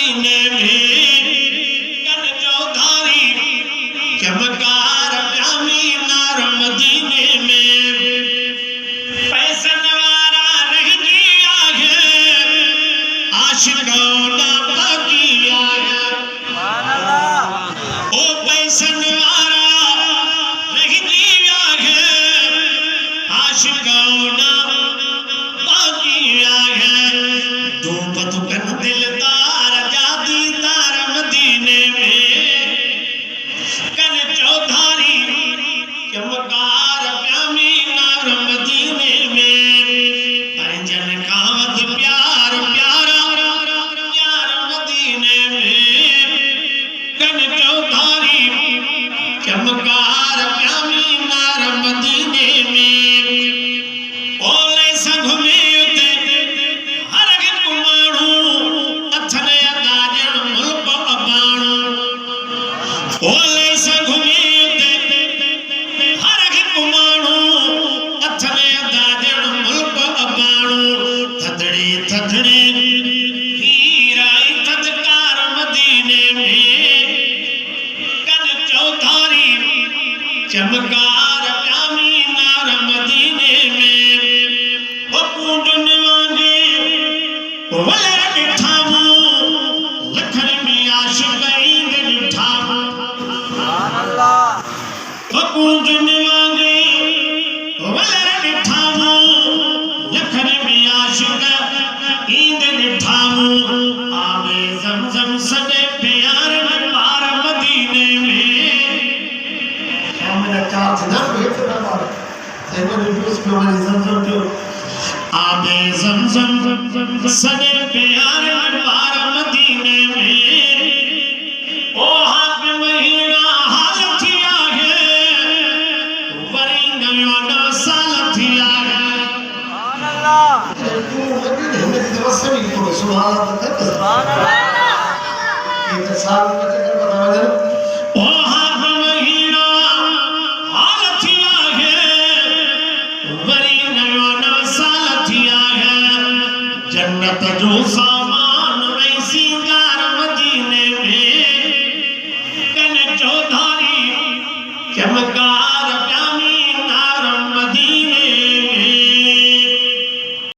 मदीने में कन चौधारी चमकार प्यामी नार मदीने में पैसन वारा रह गया है आशिकों ना बाकी आया ओ पैसन वारा रह गया है आशिकों ना बाकी आया धूप दुकन दिलदार जाती तार मदीने में कन चौधारी चमकार प्यामी नार मदीने में पंजन कावत प्यार प्यारा प्यार मदीने में कन चौधारी चमकार प्यामी नार मदीने में ओले संग में उते हर एक माण्हू अथने अदाजन मुल्क अबाणू ओले संग में उते हर एक माण्हू अथने अदाजन मुल्क अबाणू थदड़े थदड़े हीराई थदकार मदीने में कन चौधारी चमकार प्यामी नार मदीने में ओ कूंडन वांगे वले डिठामू लखन में आशिक ईंद डिठामू ओ कूंडन वांगे वले डिठामू लखन में आशिक ईंद डिठामू आवे ज़मज़म सदे प्यार में पार मदीने में मेरा चार्ज ना वेट कर पा रहा है तो रिव्यूज में हमारी ज़मज़म जो आबे ज़मज़म सदे प्यार में पार मदीने में ओ हाथ में महीना हाल थिया है वरी नयो न साल थिया है सुभान अल्लाह तू मदीने में दिवस से भी सुभान अल्लाह सुभान अल्लाह ये साल में